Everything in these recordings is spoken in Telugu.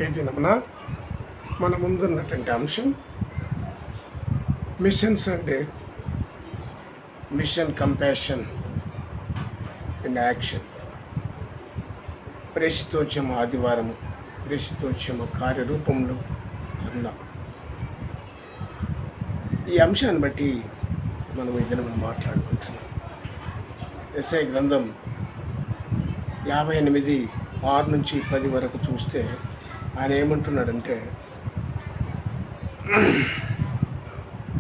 ఈ దినమున మన ముందున్నటువంటి అంశం missions and mission compassion and action. ప్రేషితోద్యమ ఆదివారము, ప్రేషితోద్యమ కార్యరూపంలో కన్నా ఈ అంశాన్ని బట్టి మనం ఈ దినమున మాట్లాడుకుంటున్నాం. యెషయా గ్రంథం 58:6-10 వరకు చూస్తే ఆయన ఏమంటున్నాడంటే,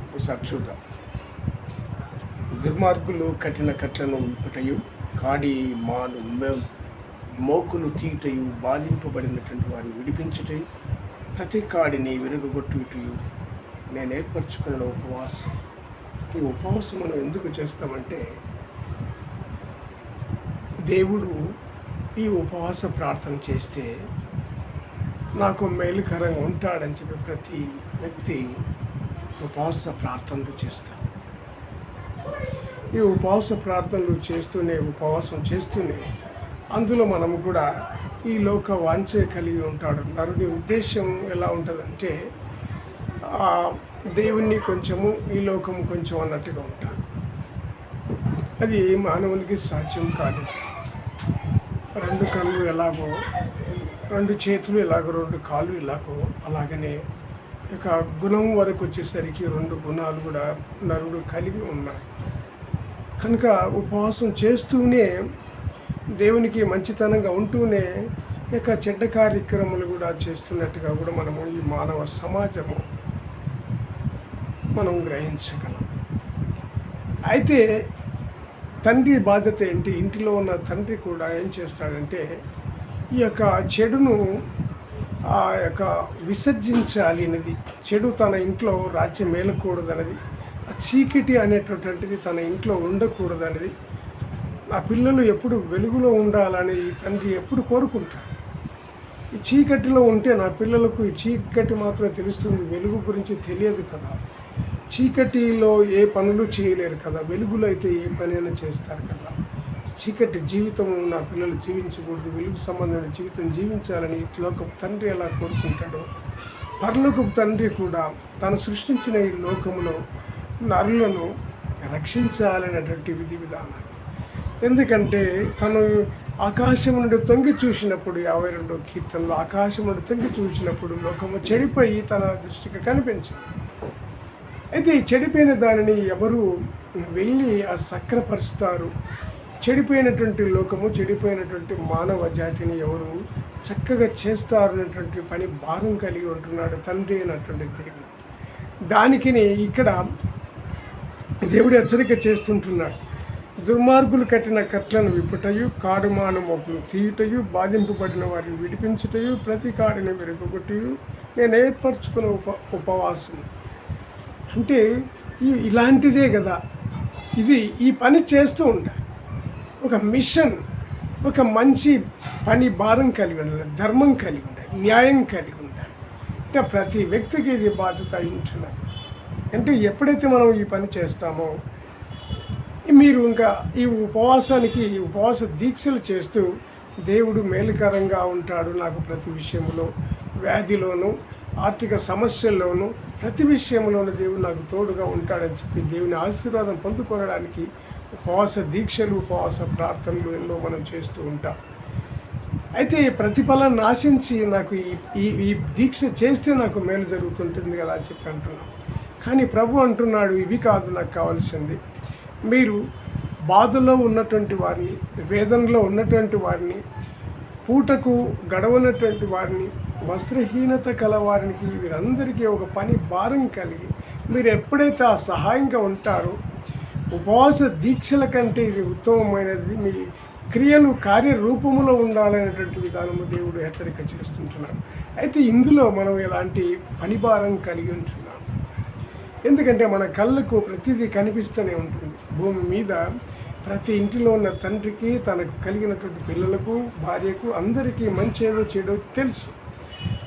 ఒకసారి చూద్దాం. దుర్మార్గులు కఠిన కట్లను విప్పుటయు, కాడి మాను మోకులు తీయుటయు, బాధింపబడినటువంటి వారిని విడిపించుటయు, ప్రతి కాడిని విరగొట్టుటయు నేను ఏర్పరచుకున్న ఉపవాసం. ఈ ఉపవాసం మనం ఎందుకు చేస్తామంటే, దేవుడు ఈ ఉపవాస ప్రార్థన చేస్తే నాకు మేలుకరంగా ఉంటాడని చెప్పి ప్రతి వ్యక్తి ఉపవాస ప్రార్థనలు చేస్తారు. ఈ ఉపవాస ప్రార్థనలు ఉపవాసం చేస్తూనే అందులో మనము కూడా ఈ లోక వాంఛ కలిగి ఉంటాడు. నరుని ఉద్దేశం ఎలా ఉంటుందంటే, దేవుణ్ణి కొంచెము, ఈ లోకము కొంచెం అన్నట్టుగా ఉంటాడు. అది మానవునికి సాధ్యం కాదు. 2 కళ్ళు ఎలాగో, 2 చేతులు ఎలాగో, 2 కాళ్ళు ఎలాగో, అలాగనే ఇక గుణం వరకు వచ్చేసరికి 2 గుణాలు కూడా నరుడు కలిగి ఉన్నాడు. కనుక ఉపవాసం చేస్తూనే, దేవునికి మంచితనంగా ఉంటూనే ఇక చెడ్డ కార్యక్రమాలు కూడా చేస్తున్నట్టుగా కూడా మనము ఈ మానవ సమాజము మనం గ్రహించగలం. అయితే తండ్రి బాధ్యత ఏంటి? ఇంటిలో ఉన్న తండ్రి కూడా ఏం చేస్తాడంటే, ఈ యొక్క చెడును విసర్జించాలి అనేది, చెడు తన ఇంట్లో రాజ్యం మేలకూడదనేది, ఆ చీకటి అనేటటువంటిది తన ఇంట్లో ఉండకూడదనేది, నా పిల్లలు ఎప్పుడు వెలుగులో ఉండాలని ఈ తండ్రి ఎప్పుడు కోరుకుంటాడు. ఈ చీకటిలో ఉంటే నా పిల్లలకు ఈ చీకటి మాత్రమే తెలుస్తుంది, వెలుగు గురించి తెలియదు కదా. చీకటిలో ఏ పనులు చేయలేరు కదా, వెలుగులో అయితే ఏ పనైనా చేస్తారు కదా. చీకటి జీవితం నా పిల్లలు జీవించకూడదు, వెలుగు సంబంధమైన జీవితం జీవించాలని లోకపు తండ్రి ఎలా కోరుకుంటాడో, పరలోకపు తండ్రి కూడా తను సృష్టించిన ఈ లోకములో నరులను రక్షించాలనేటువంటి విధి విధానాలు. ఎందుకంటే తను ఆకాశం నుండి తొంగి చూసినప్పుడు, 52 కీర్తనలో ఆకాశం నుండి తొంగి చూసినప్పుడు లోకము చెడిపోయి తన దృష్టికి కనిపించింది. అయితే ఈ చెడిపోయిన దానిని ఎవరు వెళ్ళి సక్రపరుస్తారు? చెడిపోయినటువంటి లోకము, చెడిపోయినటువంటి మానవ జాతిని ఎవరు చక్కగా చేస్తారు అనేటువంటి పని భారం కలిగి ఉంటున్నాడు తండ్రి అయినటువంటి దేవుడు. దానికి ఇక్కడ దేవుడు హెచ్చరిక చేస్తుంటున్నాడు. దుర్మార్గులు కట్టిన కట్లను విప్పుటయు, కాడుమాను మొక్కులు తీయుటయు, బాధింపబడిన వారిని విడిపించుటయు, ప్రతి కాడిని విరగొట్టుటయు నేను ఏర్పరచుకున్న ఉపవాసం. అంటే ఇలాంటిదే కదా. ఈ పని చేస్తూ ఉంటాయి. ఒక మిషన్, ఒక మంచి పని భారం కలిగి ఉండాలి, ధర్మం కలిగి ఉండాలి, న్యాయం కలిగి ఉండాలి. అంటే ప్రతి వ్యక్తికి ఇది బాధ్యత ఉంటున్నారు. అంటే ఎప్పుడైతే మనం ఈ పని చేస్తామో, మీరు ఇంకా ఈ ఉపవాస దీక్షలు చేస్తూ దేవుడు మేలుకరంగా ఉంటాడు, నాకు ప్రతి విషయంలో, వ్యాధిలోనూ ఆర్థిక సమస్యల్లోనూ ప్రతి విషయంలోనూ దేవుడు నాకు తోడుగా ఉంటాడని చెప్పి దేవుని ఆశీర్వాదం పొందుకోవడానికి ఉపవాస దీక్షలు, ఉపవాస ప్రార్థనలు ఎన్నో మనం చేస్తూ ఉంటాం. అయితే ప్రతిఫలాన్ని ఆశించి నాకు ఈ దీక్ష చేస్తే నాకు మేలు జరుగుతుంటుంది కదా అని చెప్పి అంటున్నాం. కానీ ప్రభు అంటున్నాడు, ఇవి కాదు నాకు కావాల్సింది. మీరు బాధలో ఉన్నటువంటి వారిని, వేదనలో ఉన్నటువంటి వారిని, పూటకు గడవనటువంటి వారిని, వస్త్రహీనత కలవారికి, వీరందరికీ ఒక పని భారం కలిగి మీరు ఎప్పుడైతే ఆ సహాయంగా ఉంటారో, ఉపవాస దీక్షల కంటే ఇది ఉత్తమమైనది. మీ క్రియలు కార్యరూపములో ఉండాలనేటువంటి విధానము దేవుడు హెచ్చరిక చేస్తుంటున్నాడు. అయితే ఇందులో మనం ఎలాంటి పని భారం కలిగి ఉంటున్నాం? ఎందుకంటే మన కళ్ళకు ప్రతిదీ కనిపిస్తూనే ఉంటుంది. భూమి మీద ప్రతి ఇంటిలో ఉన్న తండ్రికి, తనకు కలిగినటువంటి పిల్లలకు, భార్యకు, అందరికీ మంచి ఏదో చెడో తెలుసు.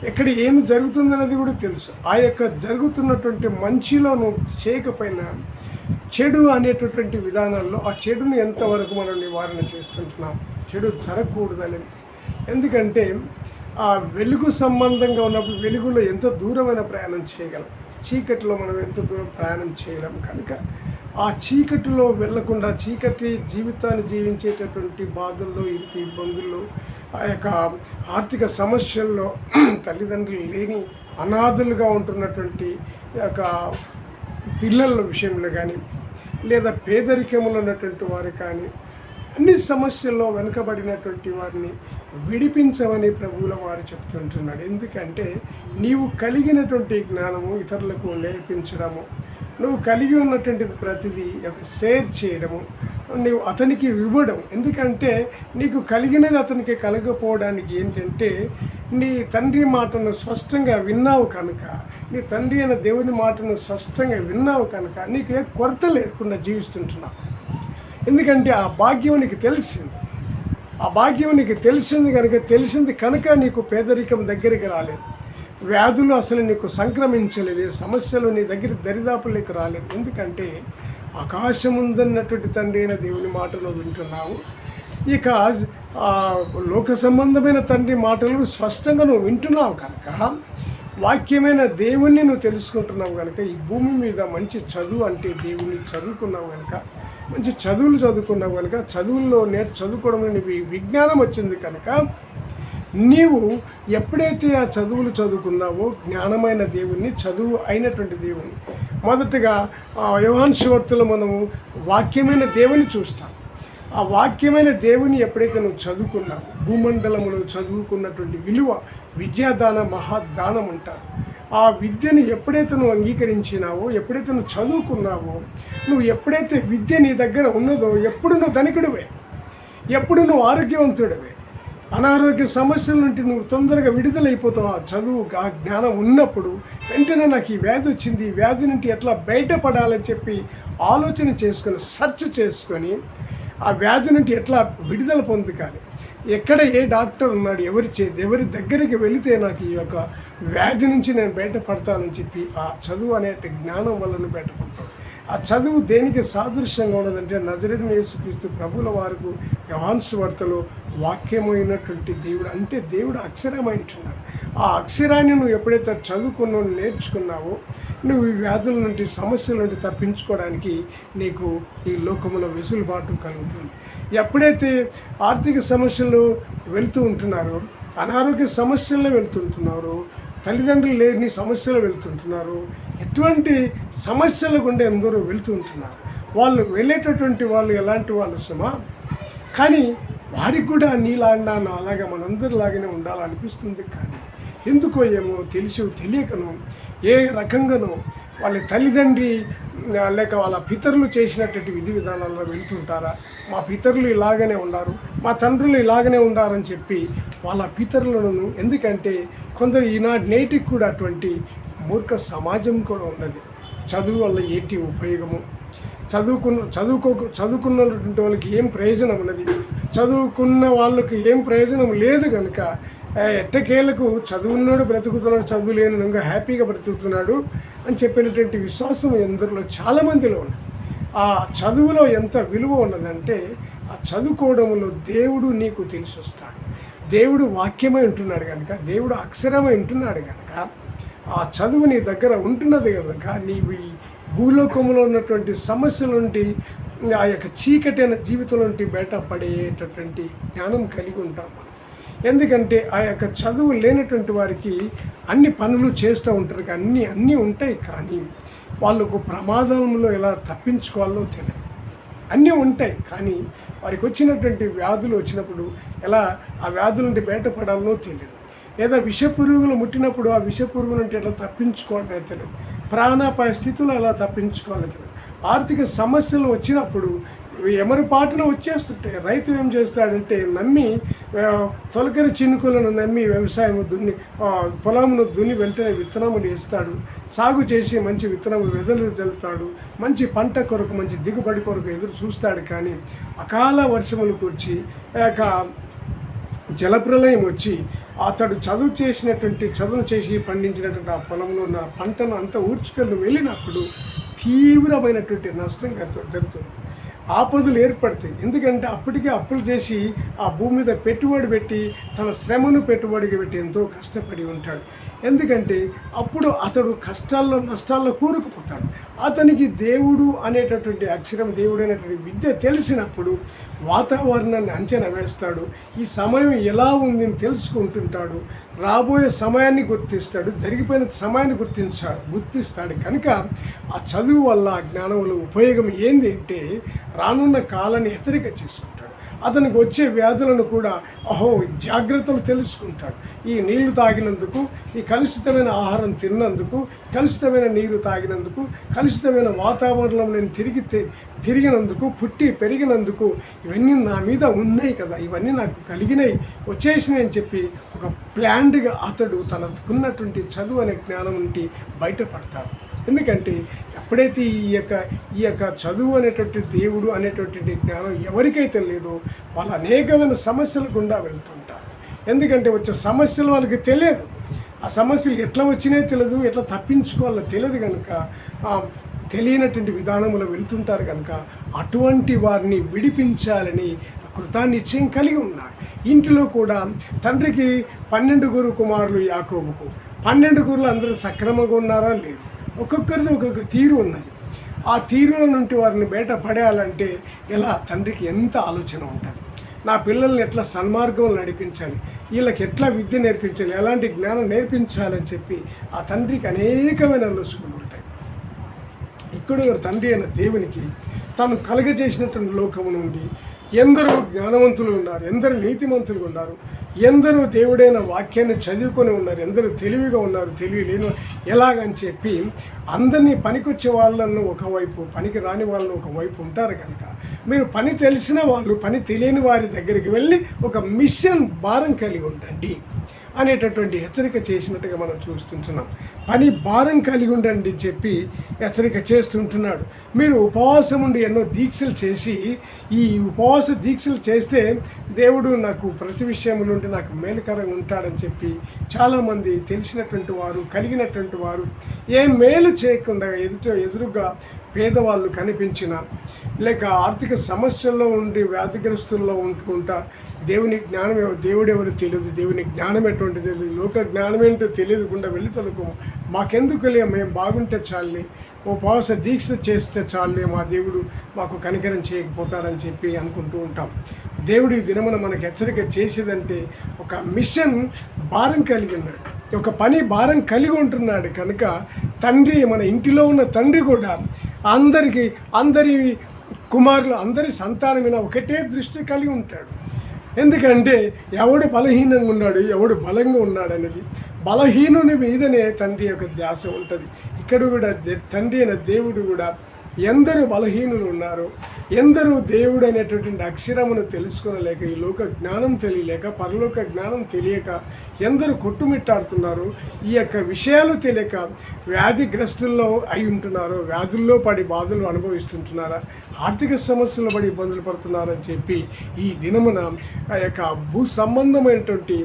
ఎక్కడ ఏమి జరుగుతుందన్నది కూడా తెలుసు. ఆ యొక్క జరుగుతున్నటువంటి మంచిలో నువ్వు చేయకపోయినా చెడు అనేటటువంటి విధానాల్లో ఆ చెడుని ఎంతవరకు మనం నివారణ చేస్తుంటున్నాం, చెడు జరగకూడదు అనేది. ఎందుకంటే ఆ వెలుగు సంబంధంగా ఉన్నప్పుడు వెలుగులో ఎంతో దూరమైన ప్రయాణం చేయగలం, చీకటిలో మనం ఎంతో దూరం ప్రయాణం చేయలేం. కనుక ఆ చీకటిలో వెళ్లకుండా చీకటి జీవితాన్ని జీవించేటటువంటి బాధల్లో, ఇరుకు ఇబ్బందుల్లో, ఆ యొక్క ఆర్థిక సమస్యల్లో తల్లిదండ్రులు లేని అనాథలుగా ఉంటున్నటువంటి యొక్క పిల్లల విషయంలో కానీ, లేదా పేదరికంలో ఉన్నటువంటి వారు కానీ, అన్ని సమస్యల్లో వెనుకబడినటువంటి వారిని విడిపించమని ప్రభువుల వారు చెప్తుంటున్నాడు. ఎందుకంటే నీవు కలిగినటువంటి జ్ఞానము ఇతరులకు నేర్పించడము, నువ్వు కలిగి ఉన్నటువంటిది ప్రతిదీ షేర్ చేయడము, నువ్వు అతనికి ఇవ్వడం. ఎందుకంటే నీకు కలిగినది అతనికి కలగపోవడానికి ఏంటంటే నీ తండ్రి మాటను స్పష్టంగా విన్నావు కనుక, నీ తండ్రి అయిన దేవుని మాటను స్పష్టంగా విన్నావు కనుక నీకు ఏ కొరత లేకుండా జీవిస్తుంటున్నావు. ఎందుకంటే ఆ భాగ్యం నీకు తెలిసింది, ఆ భాగ్యం నీకు తెలిసింది కనుక నీకు పేదరికం దగ్గరికి రాలేదు, వ్యాధులు అసలు నీకు సంక్రమించలేదు, సమస్యలు నీ దగ్గర దరిదాపులకు రాలేదు. ఎందుకంటే ఆకాశం ఉందన్నటువంటి తండ్రి అయిన దేవుని మాటలు వింటున్నావు. ఇక లోక సంబంధమైన తండ్రి మాటలు స్పష్టంగా నువ్వు వింటున్నావు కనుక, వాక్యమైన దేవుణ్ణి నువ్వు తెలుసుకుంటున్నావు కనుక, ఈ భూమి మీద మంచి చదువు అంటే దేవుణ్ణి చదువుకున్నావు కనుక, మంచి చదువులు చదువుకున్నావు కనుక, చదువుల్లో చదువుకోవడంలో నీకు విజ్ఞానం వచ్చింది కనుక, నీవు ఎప్పుడైతే ఆ చదువులు చదువుకున్నావో జ్ఞానమైన దేవుణ్ణి, చదువు అయినటువంటి దేవుణ్ణి, మొదటగా యోహాను సువార్తలో మనము వాక్యమైన దేవుని చూస్తాం. ఆ వాక్యమైన దేవుని ఎప్పుడైతే నువ్వు చదువుకున్నావు, భూమండలంలో చదువుకున్నటువంటి విలువ విద్యాదాన మహాదానం అంటారు. ఆ విద్యను ఎప్పుడైతే నువ్వు అంగీకరించినావో, ఎప్పుడైతే నువ్వు చదువుకున్నావో, నువ్వు ఎప్పుడైతే విద్య నీ దగ్గర ఉన్నదో, ఎప్పుడు నువ్వు ధనికుడివే, ఎప్పుడు నువ్వు ఆరోగ్యవంతుడివే, అనారోగ్య సమస్యల నుండి నువ్వు తొందరగా విడుదలైపోతావు. ఆ చదువు, ఆ జ్ఞానం ఉన్నప్పుడు వెంటనే నాకు ఈ వ్యాధి వచ్చింది, ఈ వ్యాధి నుండి ఎట్లా బయటపడాలని చెప్పి ఆలోచన చేసుకొని, సెర్చ్ చేసుకొని, ఆ వ్యాధి నుండి ఎట్లా విడుదల పొందుకాలి, ఎక్కడ ఏ డాక్టర్ ఉన్నాడు, ఎవరి దగ్గరికి వెళితే నాకు ఈ యొక్క వ్యాధి నుంచి నేను బయటపడతానని చెప్పి ఆ చదువు అనే జ్ఞానం వల్ల నువ్వు బయటపడతావు. ఆ చదువు దేనికి సాదృశ్యంగా ఉన్నదంటే నజరేయుడైన యేసుక్రీస్తు ప్రభుల వారికి యోహాను సువార్తలో వాక్యమైనటువంటి దేవుడు, అంటే దేవుడు అక్షరమైంటున్నాడు. ఆ అక్షరాన్ని నువ్వు ఎప్పుడైతే చదువుకున్నావు, నేర్చుకున్నావో, నువ్వు ఈ వ్యాధుల నుండి, సమస్యల నుండి తప్పించుకోవడానికి నీకు ఈ లోకంలో వెసులుబాటు కలుగుతుంది. ఎప్పుడైతే ఆర్థిక సమస్యలు వెళ్తూ ఉంటున్నారో, అనారోగ్య సమస్యల్లో వెళ్తుంటున్నారు, తల్లిదండ్రులు లేని సమస్యలు వెళ్తుంటున్నారు, ఎటువంటి సమస్యల గుండా ఎందరో వెళ్తుంటున్నారు. వాళ్ళు వెళ్ళేటటువంటి వాళ్ళు ఎలాంటి వాళ్ళు సుమా, కానీ వారికి కూడా నీలాగా అలాగా మనందరిలాగానే ఉండాలనిపిస్తుంది. కానీ ఎందుకో ఏమో తెలియకనో ఏ రకంగానో వాళ్ళ తల్లిదండ్రి లేక వాళ్ళ పితరులు చేసినటువంటి విధి విధానాల్లో వెళ్తుంటారా, మా పితరులు ఇలాగనే ఉన్నారు, మా తండ్రులు ఇలాగనే ఉన్నారని చెప్పి వాళ్ళ పితరులను, ఎందుకంటే కొందరు నేటికి కూడా అటువంటి మూర్ఖ సమాజం కూడా ఉన్నది. చదువు వల్ల ఏంటి ఉపయోగము, చదువుకున్నటువంటి వాళ్ళకి ఏం ప్రయోజనం ఉన్నది, చదువుకున్న వాళ్ళకి ఏం ప్రయోజనం లేదు కనుక ఎట్టకేలకు చదువున్నాడు బ్రతుకుతున్నాడు, చదువు లేని ఇంకా హ్యాపీగా బ్రతుకుతున్నాడు అని చెప్పినటువంటి విశ్వాసం ఎందరిలో చాలామందిలో ఉంది. ఆ చదువులో ఎంత విలువ ఉన్నదంటే, ఆ చదువుకోవడంలో దేవుడు నీకు తెలిసి వస్తాడు. దేవుడు వాక్యమై ఉంటున్నాడు కనుక, దేవుడు అక్షరమై ఉంటున్నాడు కనుక, ఆ చదువు నీ దగ్గర ఉంటున్నది కనుక నీవు ఈ భూలోకంలో ఉన్నటువంటి సమస్యల నుండి, ఆ యొక్క చీకటైన జీవితం నుండి బయటపడేటటువంటి జ్ఞానం కలిగి ఉంటాం. ఎందుకంటే ఆ యొక్క చదువు లేనటువంటి వారికి అన్ని పనులు చేస్తూ ఉంటారు, అన్నీ ఉంటాయి, కానీ వాళ్ళకు ప్రమాదంలో ఎలా తప్పించుకోవాలో తెలియదు. అన్నీ ఉంటాయి, కానీ వారికి వచ్చినటువంటి వ్యాధులు వచ్చినప్పుడు ఎలా ఆ వ్యాధుల నుండి బయటపడాలో తెలియదు. లేదా విషపురుగులు ముట్టినప్పుడు ఆ విషపురుగు నుండి ఎలా తప్పించుకోవాలో తెలియదు. ప్రాణాపాయ స్థితిలో ఎలా తప్పించుకోవాలో తెలియదు. ఆర్థిక సమస్యలు వచ్చినప్పుడు ఎమరుపాటున వచ్చేస్తుంటాయి. రైతు ఏం చేస్తాడంటే నమ్మి తొలకరి చినుకులను నమ్మి వ్యవసాయం పొలమును దున్ని వెంటనే విత్తనములు వేస్తాడు, సాగు చేసి మంచి విత్తనము వెదలు జల్లుతాడు, మంచి పంట కొరకు మంచి దిగుబడి కొరకు ఎదురు చూస్తాడు. కానీ అకాల వర్షములు కూర్చి జలప్రలయం వచ్చి అతడు చదువు చేసి పండించినటువంటి ఆ పొలంలో ఉన్న పంటను అంతా ఊడ్చుకొని వెళ్ళినప్పుడు తీవ్రమైనటువంటి నష్టం జరుగుతుంది. ఆపదలు ఏర్పడతాయి. ఎందుకంటే అప్పటికే అప్పులు చేసి ఆ భూమి మీద పెట్టుబడి పెట్టి తన శ్రమను పెట్టుబడికి పెట్టి ఎంతో కష్టపడి ఉంటాడు. ఎందుకంటే అప్పుడు అతడు కష్టాల్లో నష్టాల్లో కూరుకుపోతాడు. అతనికి దేవుడు అనేటటువంటి అక్షరం, దేవుడు అనేటువంటి విద్య తెలిసినప్పుడు వాతావరణాన్ని అంచనా వేస్తాడు. ఈ సమయం ఎలా ఉంది అని తెలుసుకుంటుంటాడు. రాబోయే సమయాన్ని గుర్తిస్తాడు, జరిగిపోయిన సమయాన్ని గుర్తిస్తాడు. కనుక ఆ చదువు వల్ల, ఆ జ్ఞానం వల్ల ఉపయోగం ఏంది అంటే రానున్న కాలాన్ని హెచ్చరిక చేసుకుంటాడు. అతనికి వచ్చే వ్యాధులను కూడా జాగ్రత్తలు తెలుసుకుంటాడు. ఈ నీళ్లు తాగినందుకు, ఈ కలుషితమైన ఆహారం తిన్నందుకు, కలుషితమైన నీరు తాగినందుకు, కలుషితమైన వాతావరణంలో నేను తిరిగినందుకు, పుట్టి పెరిగినందుకు ఇవన్నీ నా మీద ఉన్నాయి కదా, ఇవన్నీ నాకు కలిగినాయి, వచ్చేసినాయి అని చెప్పి ఒక ప్లాన్డ్గా అతడు తనకున్నటువంటి చదువు అనే జ్ఞానం నుండి బయటపడతాడు. ఎందుకంటే ఎప్పుడైతే ఈ యొక్క చదువు అనేటువంటి దేవుడు అనేటువంటి జ్ఞానం ఎవరికైతే లేదో వాళ్ళు అనేకమైన సమస్యల గుండా వెళ్తుంటారు. ఎందుకంటే వచ్చే సమస్యలు వాళ్ళకి తెలియదు, ఆ సమస్యలు ఎట్లా వచ్చినాయో తెలియదు, ఎట్లా తప్పించుకోవాలో తెలియదు. కనుక తెలియనటువంటి విధానంలో వెళ్తుంటారు. కనుక అటువంటి వారిని విడిపించాలని కృతానిశ్చయం కలిగి ఉన్నాడు. ఇంటిలో కూడా తండ్రికి 12 కుమారులు యాకోబుకు. 12 అందరూ సక్రమంగా ఉన్నారా లేదు, ఒక్కొక్కరిది ఒక్కొక్క తీరు ఉన్నది. ఆ తీరుల నుండి వారిని బయట పడేయాలంటే ఎలా తండ్రికి ఎంత ఆలోచన ఉంటుంది. నా పిల్లల్ని ఎట్లా సన్మార్గంలో నడిపించాలి, వీళ్ళకి ఎట్లా విద్య నేర్పించాలి, ఎలాంటి జ్ఞానం నేర్పించాలని చెప్పి ఆ తండ్రికి అనేకమైన లొసుగులు ఉంటాయి. ఇక్కడ తండ్రి అయిన దేవునికి తాను కలుగజేసినటువంటి లోకము నుండి ఎందరో జ్ఞానవంతులు ఉన్నారు, ఎందరో నీతిమంతులు ఉన్నారు, ఎందరో దేవుడైన వాక్యాన్ని చదువుకొని ఉన్నారు, ఎందరో తెలివిగా ఉన్నారు, తెలివి లేని ఎలాగని చెప్పి అందరినీ పనికొచ్చే వాళ్ళను ఒకవైపు, పనికి రాని వాళ్ళను ఒకవైపు ఉంటారు. కనుక మీరు పని తెలిసిన వాళ్ళు పని తెలియని వారి దగ్గరికి వెళ్ళి ఒక మిషన్ భారం కలిగి ఉండండి అనేటటువంటి హెచ్చరిక చేసినట్టుగా మనం చూస్తుంటున్నాం. పని భారం కలిగి ఉండండి చెప్పి హెచ్చరిక చేస్తుంటున్నాడు. మీరు ఉపవాసం ఉండి ఎన్నో దీక్షలు చేసి, ఈ ఉపవాస దీక్షలు చేస్తే దేవుడు నాకు ప్రతి విషయంలో ఉంటే నాకు మేలుకరంగా ఉంటాడని చెప్పి చాలామంది తెలిసినటువంటి వారు, కలిగినటువంటి వారు ఏ మేలు చేయకుండా ఎదురుగా పేదవాళ్ళు కనిపించిన, లేక ఆర్థిక సమస్యల్లో ఉండి వ్యాధిగ్రస్తుల్లో ఉంటుకుంటా దేవుని జ్ఞానం దేవుడు ఎవరు తెలియదు, దేవుని జ్ఞానం ఎటువంటి తెలియదు, లోక జ్ఞానం ఏంటో తెలియకుండా వెళ్ళి తలుకు మాకెందుకు వెళ్ళి మేము బాగుంటే చాలే, ఉపవాస దీక్ష చేస్తే చాలే, మా దేవుడు మాకు కనికరం చేయకపోతాడని చెప్పి అనుకుంటూ ఉంటాం. దేవుడు ఈ దినమున మనకు హెచ్చరిక చేసేదంటే ఒక మిషన్ భారం కలిగి ఉన్నాడు, ఒక పని భారం కలిగి ఉంటున్నాడు. కనుక తండ్రి, మన ఇంటిలో ఉన్న తండ్రి కూడా అందరి కుమారులు, అందరి సంతానమైన ఒకటే దృష్టి కలిగి ఉంటాడు. ఎందుకంటే ఎవడు బలహీనంగా ఉన్నాడు, ఎవడు బలంగా ఉన్నాడు అనేది బలహీనుని మీదనే తండ్రి యొక్క ధ్యాస ఉంటుంది. ఇక్కడ కూడా తండ్రి అయిన దేవుడు కూడా ఎందరూ బలహీనులు ఉన్నారు, ఎందరూ దేవుడు అనేటటువంటి అక్షరమును తెలుసుకోలేక, ఈ లోక జ్ఞానం తెలియలేక, పరలోక జ్ఞానం తెలియక ఎందరూ కొట్టుమిట్టాడుతున్నారు, ఈ యొక్క విషయాలు తెలియక వ్యాధిగ్రస్తుల్లో అయి ఉంటున్నారు, వ్యాధుల్లో పడి బాధలు అనుభవిస్తుంటున్నారా, ఆర్థిక సమస్యలు పడి ఇబ్బందులు పడుతున్నారని చెప్పి ఈ దినమున ఆ యొక్క భూ సంబంధమైనటువంటి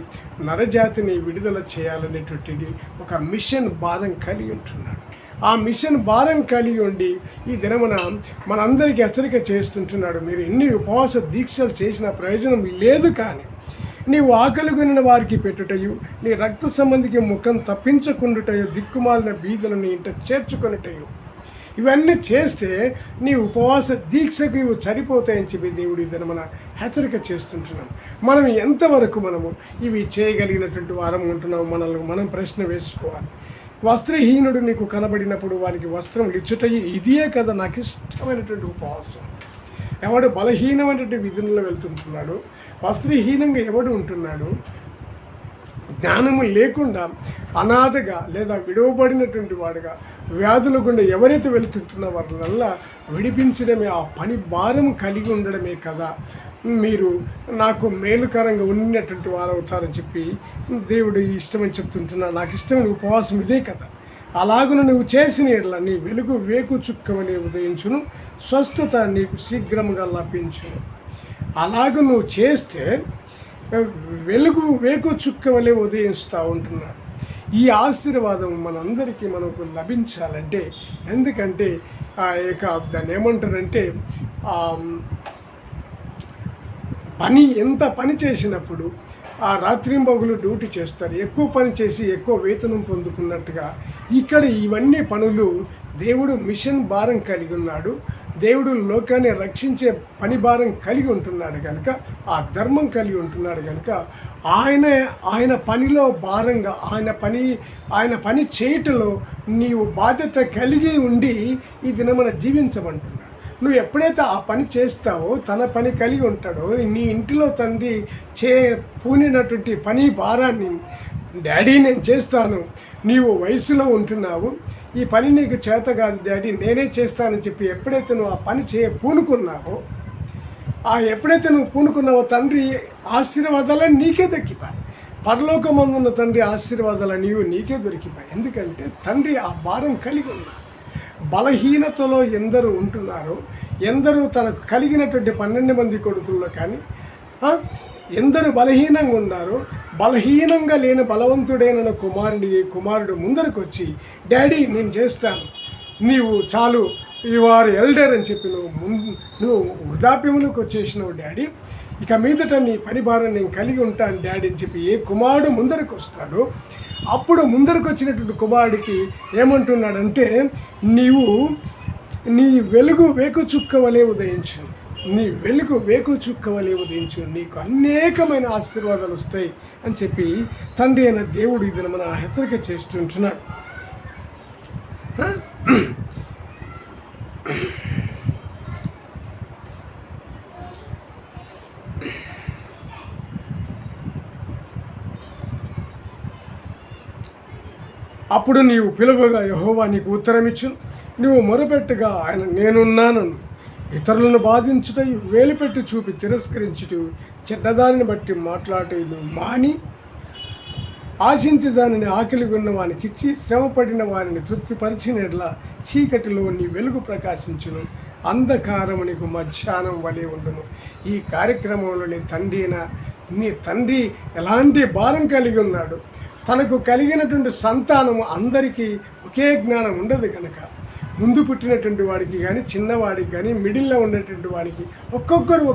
నరజాతిని విడుదల చేయాలనేటువంటిది ఒక మిషన్ భారం కలిగి ఉంటున్నాడు. ఆ మిషన్ భారం కలిగి ఉండి ఈ దినమున మనందరికీ హెచ్చరిక చేస్తుంటున్నాడు. మీరు ఎన్ని ఉపవాస దీక్షలు చేసిన ప్రయోజనం లేదు, కానీ నీవు ఆకలి కొనిన వారికి పెట్టుటయు, నీ రక్త సంబంధికి ముఖం తప్పించకుండుటయు, దిక్కుమాలిన బీదలను నీ ఇంట చేర్చుకొనుటయు, ఇవన్నీ చేస్తే నీ ఉపవాస దీక్షకు ఇవి సరిపోతాయని చెప్పి దేవుడు ఈ దినమున హెచ్చరిక చేస్తుంటున్నాం. మనం ఎంతవరకు మనము ఇవి చేయగలిగినటువంటి వారం ఉంటున్నాము, మనల్ని మనం ప్రశ్న వేసుకోవాలి. వస్త్రహీనుడు నీకు కనబడినప్పుడు వారికి వస్త్రం ఇచ్చుటయి ఇదే కదా నాకు ఇష్టమైనటువంటి ఉపవాసం. ఎవడు బలహీనమైనటువంటి విధుల్లో వెళ్తుంటున్నాడు, వస్త్రహీనంగా ఎవడు ఉంటున్నాడు, జ్ఞానము లేకుండా అనాథగా లేదా విడవబడినటువంటి వాడుగా వ్యాధుల గుండా ఎవరైతే వెళ్తుంటున్న వారినల్లా విడిపించడమే, ఆ పని భారం కలిగి ఉండడమే కదా మీరు నాకు మేలుకరంగా ఉన్నటువంటి వారు అవుతారని చెప్పి దేవుడు ఇష్టమని చెప్తుంటున్నా. నాకు ఇష్టమైన ఉపవాసం ఇదే కదా. అలాగున నువ్వు చేసిన ఎడల నీ వెలుగు వేకు చుక్కమని ఉదయించును, స్వస్థత నీకు శీఘ్రముగా లభించును. అలాగ నువ్వు చేస్తే వెలుగు వేకు చుక్క వలె ఉదయిస్తూ ఉంటున్నాడు. ఈ ఆశీర్వాదం మనందరికీ మనకు లభించాలంటే, ఎందుకంటే ఇక దాన్ని ఏమంటారంటే పని ఎంత పని చేసినప్పుడు ఆ రాత్రింబగలు డ్యూటీ చేస్తారు, ఎక్కువ పని చేసి ఎక్కువ వేతనం పొందుకున్నట్టుగా ఇక్కడ ఇవన్నీ పనులు దేవుడు మిషన్ భారం కలిగి ఉన్నాడు. దేవుడు లోకాన్ని రక్షించే పని భారం కలిగి ఉంటున్నాడు కనుక, ఆ ధర్మం కలిగి ఉంటున్నాడు కనుక ఆయన పనిలో భారంగా ఆయన పని చేయటంలో నీవు బాధ్యత కలిగి ఉండి ఈ దినమున జీవించమంటున్నాడు. నువ్వు ఎప్పుడైతే ఆ పని చేస్తావో, తన పని కలిగి ఉంటాడో, నీ ఇంటిలో తండ్రి పూనినటువంటి పని భారాన్ని డాడీ నేను చేస్తాను, నీవు వయసులో ఉంటున్నావు, ఈ పని నీకు చేత కాదు డాడీ నేనే చేస్తానని చెప్పి ఎప్పుడైతే నువ్వు ఆ పని పూనుకున్నావో, ఎప్పుడైతే నువ్వు పూనుకున్నావో తండ్రి ఆశీర్వాదాలను నీకే దక్కిపోయి, పరలోకమందున్న తండ్రి ఆశీర్వాదాలు నీకే దొరికిపోయి. ఎందుకంటే తండ్రి ఆ భారం కలిగి ఉన్నాడు. బలహీనతలో ఎందరు ఉంటున్నారో, ఎందరూ తనకు కలిగినటువంటి 12 మంది కొడుకుల్లో కానీ ఎందరు బలహీనంగా ఉన్నారో, బలహీనంగా లేని బలవంతుడైన కుమారుడు ముందరకు వచ్చి డాడీ నేను చేస్తాను, నీవు చాలు, వారు ఎల్డర్ అని చెప్పి నువ్వు వృద్ధాప్యములకు వచ్చేసినావు డాడీ, ఇక మీదట నీ పని భారం నేను కలిగి ఉంటాను డాడీ అని చెప్పి ఏ కుమారుడు ముందరకు వస్తాడో, అప్పుడు ముందరకు వచ్చినటువంటి కుమారుడికి ఏమంటున్నాడంటే, నీ వెలుగు వేకు చుక్క వలె ఉదయించు, నీ వెలుగు వేకు చుక్క వలె ఉదయించు, నీకు అనేకమైన ఆశీర్వాదాలు వస్తాయి అని చెప్పి తండ్రి అయిన దేవుడు ఇది మన హెచ్చరిక చేస్తుంటున్నాడు. అప్పుడు నీవు పిలువగా యెహోవా నీకు ఉత్తరమిచ్చు, నువ్వు మొరపెట్టగా ఆయన నేనున్నాను. ఇతరులను బాధించుట, వేలుపెట్టి చూపి తిరస్కరించుట, చెడ్డదానిని బట్టి మాట్లాడేది మాని, ఆశించి దానిని ఆకలి ఉన్న వానికిచ్చి శ్రమపడిన వారిని తృప్తిపరిచినట్లా చీకటిలో నీ వెలుగు ప్రకాశించును, అంధకారము నీకు మధ్యాహ్నం వలె ఉండును. ఈ కార్యక్రమంలో నీ తండ్రి ఎలాంటి భారం కలిగి ఉన్నాడు. తనకు కలిగినటువంటి సంతానము అందరికీ ఒకే జ్ఞానం ఉండదు కనుక, ముందు పుట్టినటువంటి వాడికి కానీ, చిన్నవాడికి కానీ, మిడిల్లో ఉన్నటువంటి వాడికి ఒక్కొక్కరు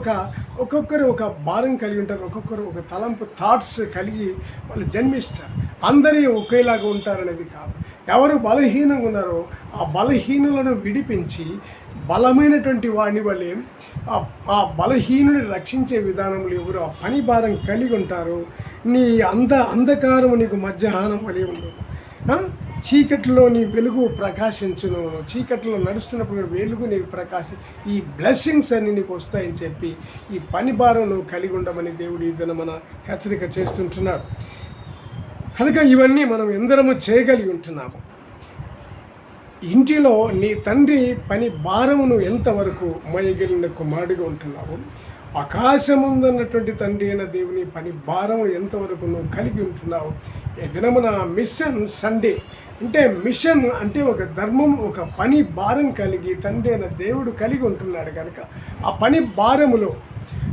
ఒక భారం కలిగి ఉంటారు, ఒక్కొక్కరు ఒక తలంపు థాట్స్ కలిగి వాళ్ళు జన్మిస్తారు. అందరూ ఒకేలాగా ఉంటారనేది కాదు. ఎవరు బలహీనంగా ఉన్నారో ఆ బలహీనులను విడిపించి బలమైనటువంటి వాడిని వలె ఆ బలహీనుని రక్షించే విధానంలో ఎవరు ఆ పని భారం కలిగి ఉంటారో, నీ అంధకారము నీకు మధ్యాహ్నం వలె ఉండదు. చీకటిలో నీ వెలుగు ప్రకాశించును, చీకటిలో నడుస్తున్నప్పుడు వెలుగు నీకు ఈ బ్లెస్సింగ్స్ అన్నీ నీకు వస్తాయని చెప్పి ఈ పని భారం నువ్వు కలిగి ఉండమని దేవుడు ఇదన మన హెచ్చరిక చేస్తుంటున్నాడు. కనుక ఇవన్నీ మనం ఎందరము చేయగలిగి ఉంటున్నాము. ఇంటిలో నీ తండ్రి పని భారమును ఎంతవరకు మోయగలిగిన కుమారుడిగా ఉంటున్నావు, ఆకాశముందన్నటువంటి తండ్రి అయిన దేవుని పని భారము ఎంతవరకు నువ్వు కలిగి ఉంటున్నావు. ఈ దినమున మిషన్ సండే మిషన్ అంటే ఒక ధర్మం, ఒక పని భారం కలిగి తండ్రి అయిన దేవుడు కలిగి ఉంటున్నాడు కనుక ఆ పని భారములో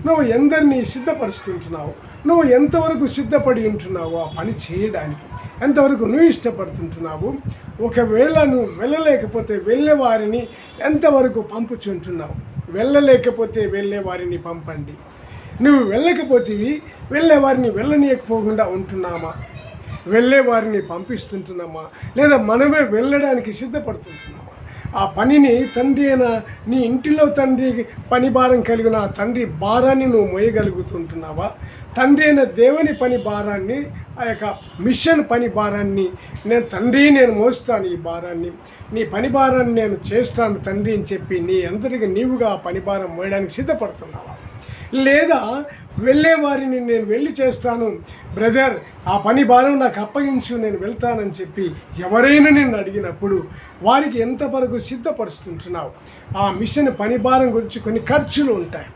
నువ్వు ఎందరినీ సిద్ధపరుస్తుంటున్నావు, నువ్వు ఎంతవరకు సిద్ధపడి ఉంటున్నావు ఆ పని చేయడానికి, ఎంతవరకు నువ్వు ఇష్టపడుతుంటున్నావు. ఒకవేళ నువ్వు వెళ్ళలేకపోతే వెళ్ళేవారిని ఎంతవరకు పంపుచుంటున్నావు. వెళ్ళలేకపోతే వెళ్ళేవారిని పంపండి. నువ్వు వెళ్ళకపోతేవి వెళ్ళేవారిని వెళ్ళనీయకపోకుండా ఉంటున్నామా, వెళ్ళేవారిని పంపిస్తుంటున్నామా, లేదా మనమే వెళ్ళడానికి సిద్ధపడుతుంటున్నామా? ఆ పనిని తండ్రి అయిన నీ ఇంటిలో తండ్రి పని భారం కలిగిన ఆ తండ్రి భారాన్ని నువ్వు మోయగలుగుతుంటున్నావా? తండ్రి అయిన దేవుని పని భారాన్ని, ఆ యొక్క మిషన్ పని భారాన్ని నేను మోస్తాను, ఈ భారాన్ని నీ పని భారాన్ని నేను చేస్తాను తండ్రి అని చెప్పి నీ అందరికీ నీవుగా ఆ పని భారం మోయడానికి సిద్ధపడుతున్నావా? లేదా వెళ్ళేవారిని నేను వెళ్ళి చేస్తాను బ్రదర్, ఆ పని భారం నాకు అప్పగించు నేను వెళ్తానని చెప్పి ఎవరైనా నిన్ను అడిగినప్పుడు వారికి ఎంతవరకు సిద్ధపరుస్తుంటున్నావు? ఆ మిషన్ పని భారం గురించి కొన్ని ఖర్చులు ఉంటాయి,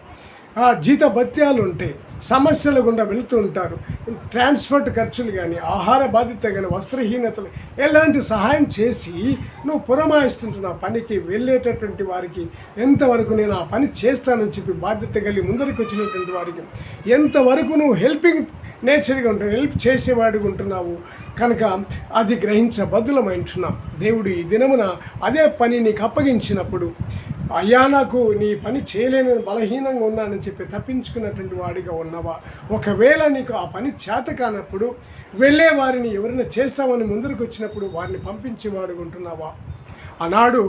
ఆ జీత భత్యాలు ఉంటాయి, సమస్యలు గుండా వెళుతూ ఉంటారు, ట్రాన్స్పోర్ట్ ఖర్చులు కానీ, ఆహార బాధ్యత కానీ, వస్త్రహీనతలు, ఎలాంటి సహాయం చేసి నువ్వు పురమాయిస్తుంటున్నావు. పనికి వెళ్ళేటటువంటి వారికి ఎంతవరకు నేను ఆ పని చేస్తానని చెప్పి బాధ్యత కలిగి ముందరికి వచ్చినటువంటి వారికి ఎంతవరకు నువ్వు నేచర్గా ఉంటున్నావు, హెల్ప్ చేసేవాడిగా ఉంటున్నావు కనుక అది గ్రహించబద్దులమై ఉంటున్నాం. దేవుడు ఈ దినమున అదే పని నీకు అప్పగించినప్పుడు, అయ్యా నాకు నీ పని చేయలేని బలహీనంగా ఉన్నానని చెప్పి తప్పించుకున్నటువంటి వాడిగా ఉన్నావా? ఒకవేళ నీకు ఆ పని చేత కానప్పుడు వెళ్ళే వారిని ఎవరైనా చేస్తామని ముందరకు వచ్చినప్పుడు వారిని పంపించేవాడుగా ఉంటున్నావా? ఆనాడు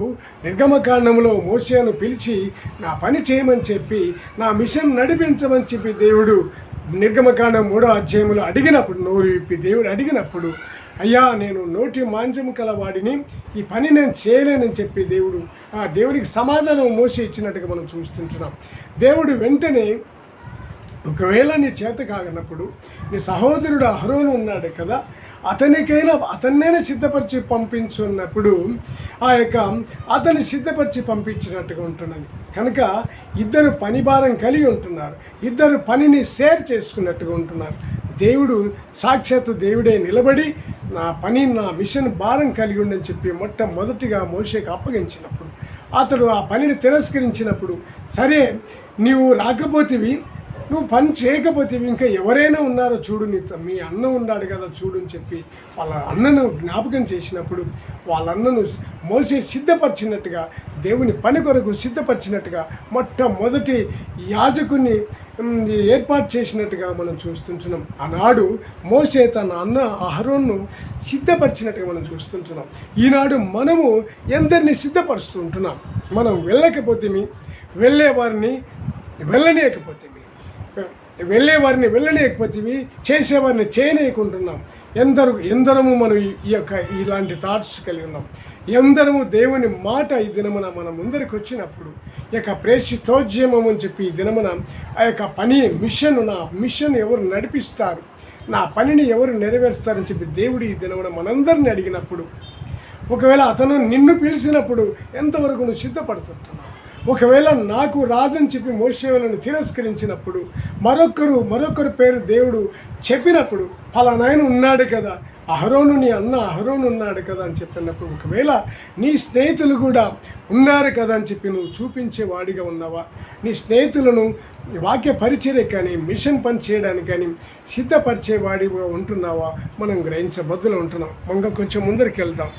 నిర్గమకాండంలో మోషేను పిలిచి నా పని చేయమని చెప్పి, నా మిషన్ నడిపించమని చెప్పి దేవుడు నిర్గమకాండం 3వ అధ్యాయంలో అడిగినప్పుడు, నోరు విప్పి దేవుడు అడిగినప్పుడు, అయ్యా నేను నోటి మాంజము కలవాడిని, ఈ పని నేను చేయలేనని చెప్పి దేవుడికి సమాధానం మోసే ఇచ్చినట్టుగా మనం చూస్తుంటున్నాం. దేవుడు వెంటనే ఒకవేళ నీ చేత కాగనప్పుడు నీ సహోదరుడు అహరోను ఉన్నాడు కదా, అతన్నైనా సిద్ధపరిచి పంపించున్నప్పుడు అతన్ని సిద్ధపరిచి పంపించినట్టుగా ఉంటున్నది. కనుక ఇద్దరు పని భారం కలిగి ఉంటున్నారు, ఇద్దరు పనిని షేర్ చేసుకున్నట్టుగా ఉంటున్నారు. దేవుడు సాక్షాత్తు దేవుడే నిలబడి నా మిషన్ భారం కలిగి ఉండని చెప్పి మొట్టమొదటిగా మోషేకి అప్పగించినప్పుడు, అతడు ఆ పనిని తిరస్కరించినప్పుడు, సరే నీవు రాకపోతేవి, నువ్వు పని చేయకపోతే ఇంకా ఎవరైనా ఉన్నారో చూడు, మీ అన్న ఉన్నాడు కదా చూడు అని చెప్పి వాళ్ళ అన్నను జ్ఞాపకం చేసినప్పుడు, వాళ్ళ అన్నను మోసే సిద్ధపరిచినట్టుగా, దేవుని పని కొరకు సిద్ధపరిచినట్టుగా మొట్టమొదటి యాజకుని ఏర్పాటు చేసినట్టుగా మనం చూస్తుంటున్నాం. ఆనాడు మోసే తన అన్న అహరోన్ను సిద్ధపరిచినట్టుగా మనం చూస్తుంటున్నాం. ఈనాడు మనము ఎందరిని సిద్ధపరుస్తుంటున్నాం. మనం వెళ్ళకపోతే వెళ్ళేవారిని వెళ్ళలేకపోతే చేసేవారిని చేయనీయకుంటున్నాం. ఎందరము మనం ఇలాంటి థాట్స్ కలిగి ఉన్నాం. ఎందరము దేవుని మాట ఈ దినమున మన ముందరికి వచ్చినప్పుడు ప్రేషితోద్యమం అని చెప్పి ఈ దినమున నా మిషన్ ఎవరు నడిపిస్తారు, నా పనిని ఎవరు నెరవేరుస్తారని చెప్పి దేవుడు ఈ దినమున మనందరిని అడిగినప్పుడు, ఒకవేళ అతను నిన్ను పిలిచినప్పుడు ఎంతవరకు నువ్వు సిద్ధపడుతుంటున్నావు? ఒకవేళ నాకు రాదని చెప్పి మోషేలను తిరస్కరించినప్పుడు, మరొకరు పేరు దేవుడు చెప్పినప్పుడు, ఫలానాయన ఉన్నాడు కదా, అహరోను నీ అన్న అహరోను ఉన్నాడు కదా అని చెప్పినప్పుడు, ఒకవేళ నీ స్నేహితులు కూడా ఉన్నారు కదా అని చెప్పి నువ్వు చూపించే వాడిగా ఉన్నావా? నీ స్నేహితులను వాక్య పరిచర్య కానీ మిషన్ పని చేయడానికి కానీ సిద్ధపరిచే వాడిగా ఉంటున్నావా? మనం గ్రహించబద్దులు ఉంటున్నాం. కొంచెం ముందరికి వెళ్దాం.